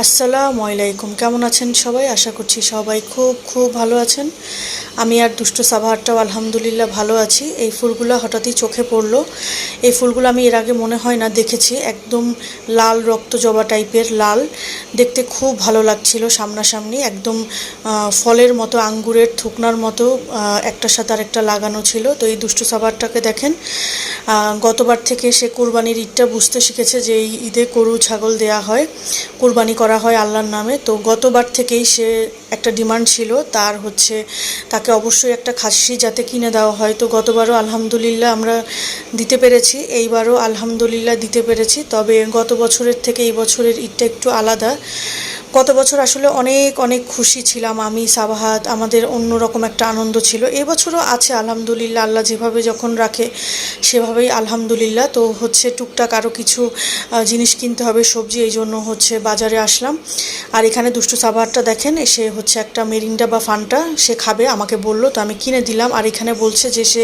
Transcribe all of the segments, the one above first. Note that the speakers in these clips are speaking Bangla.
আসসালামু আলাইকুম। কেমন আছেন সবাই? আশা করছি সবাই খুব খুব ভালো আছেন। আমি আর দুষ্টু সাবাহারটাও আলহামদুলিল্লাহ ভালো আছি। এই ফুলগুলো হঠাৎই চোখে পড়লো। এই ফুলগুলো আমি এর আগে মনে হয় না দেখেছি। একদম লাল রক্ত জবা টাইপের লাল, দেখতে খুব ভালো লাগছিল সামনাসামনি। একদম ফলের মতো, আঙ্গুরের থুকনার মতো একটার সাথে আর একটা লাগানো ছিল। তো এই দুষ্টু সাবাহারটাকে দেখেন, গতবার থেকে সে কোরবানির ঈদটা বুঝতে শিখেছে যে এই ঈদে গরু ছাগল দেয়া হয়, কোরবানি করা হয় আল্লাহর নামে। তো গতবার থেকেই সে একটা ডিমান্ড ছিল তার, হচ্ছে তাকে অবশ্যই একটা খাসি যাতে কিনে দেওয়া হয়। তো গতবারও আলহামদুলিল্লাহ আমরা দিতে পেরেছি, এইবারও আলহামদুলিল্লাহ দিতে পেরেছি। তবে গত বছরের থেকে এই বছরের ঈদটা একটু আলাদা। গত বছর আসলে অনেক অনেক খুশি ছিলাম আমি, সাবাহাত, আমাদের অন্যরকম একটা আনন্দ ছিল। এবছরও আছে আলহামদুলিল্লাহ, আল্লাহ যেভাবে যখন রাখে সেভাবেই আলহামদুলিল্লাহ। তো হচ্ছে টুকটাক আরও কিছু জিনিস কিনতে হবে, সবজি, এই জন্য হচ্ছে বাজারে আসলাম। আর এখানে দুষ্টু সাবাহারটা দেখেন, সে হচ্ছে একটা মেরিন্ডা বা ফান্টা সে খাবে, আমাকে বলল, তো আমি কিনে দিলাম। আর এখানে বলছে যে সে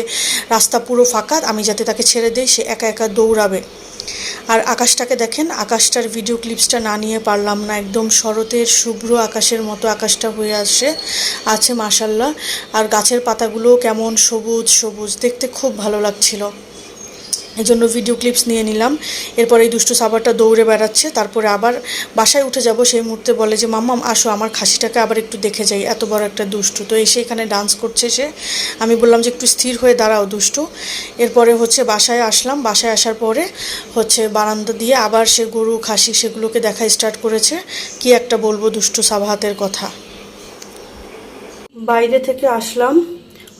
রাস্তা পুরো ফাঁকা, আমি যাতে তাকে ছেড়ে দেই, সে একা একা দৌড়াবে। আর আকাশটাকে দেখেন, আকাশটার ভিডিও ক্লিপসটা না নিয়ে পারলাম না। একদম শরতের শুভ্র আকাশের মতো আকাশটা হয়ে আছে মাশাল্লাহ। আর গাছের পাতাগুলো কেমন সবুজ সবুজ, দেখতে খুব ভালো লাগছিল, এই জন্য ভিডিও ক্লিপস নিয়ে নিলাম। এরপর এই দুষ্টু সাবারটা দৌড়ে বেড়াচ্ছে। তারপরে আবার বাসায় উঠে যাব, সেই মুহূর্তে বলে যে মাম্মাম আসো, আমার খাসিটাকে আবার একটু দেখে যাই, এত বড় একটা দুষ্টু। তো এসে এখানে ডান্স করছে সে। আমি বললাম যে একটু স্থির হয়ে দাঁড়াও দুষ্টু। এরপরে হচ্ছে বাসায় আসলাম। বাসায় আসার পরে হচ্ছে বারান্দা দিয়ে আবার সে গরু খাসি সেগুলোকে দেখা স্টার্ট করেছে। কি একটা বলবো দুষ্টু সাবাহাতের কথা। বাইরে থেকে আসলাম,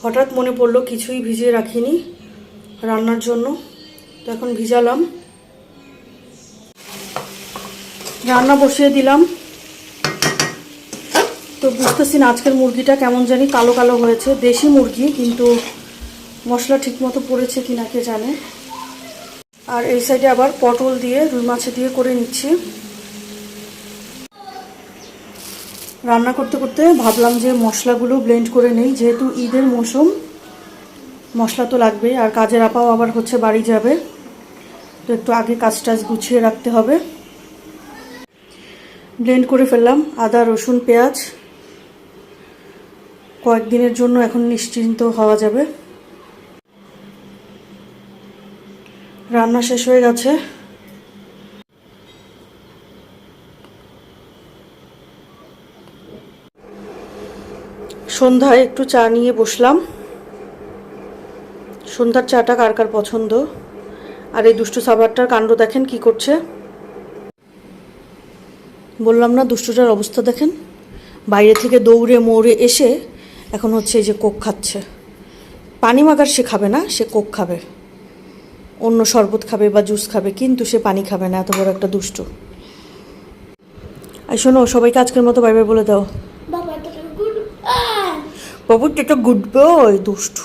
হঠাৎ মনে পড়লো কিছুই ভিজিয়ে রাখিনি রান্নার জন্য। তো এখন ভিজালাম, রান্না বসিয়ে দিলাম। তো বুঝতেছি না আজকের মুরগিটা কেমন জানি কালো কালো হয়েছে। দেশি মুরগি, কিন্তু মশলা ঠিক মতো পড়েছে কি না কে জানে। আর এই সাইডে আবার পটল দিয়ে রুই মাছে দিয়ে করে নিচ্ছি। রান্না করতে করতে ভাবলাম যে মশলাগুলো ব্লেন্ড করে নেই, যেহেতু ঈদের মৌসুম, মশলা তো লাগবে। আর কাজের আপাও আবার হচ্ছে বাড়ি যাবে, তো একটু আগে কাজ টাজ গুছিয়ে রাখতে হবে। ব্লেন্ড করে ফেললাম আদা রসুন পেঁয়াজ, কয়েকদিনের জন্য এখন নিশ্চিন্ত হওয়া যাবে। রান্না শেষ হয়ে গেছে। সন্ধ্যায় একটু চা নিয়ে বসলাম। সন্ধ্যার চাটা কার কার পছন্দ। আর এই দুষ্টু সাবারটার কাণ্ড দেখেন কি করছে। বললাম না দুষ্টুটার অবস্থা দেখেন, বাইরে থেকে দৌড়ে মৌড়ে এসে এখন হচ্ছে এই যে কোক খাচ্ছে। পানি মাগার সে খাবে না, সে কোক খাবে, অন্য শরবত খাবে বা জুস খাবে, কিন্তু সে পানি খাবে না। এত বড় একটা দুষ্টু। আর শোনো, সবাইকে আজকের মতো বাই বাই বলে দাও। বাবু, এটা গুড বয় দুষ্টু।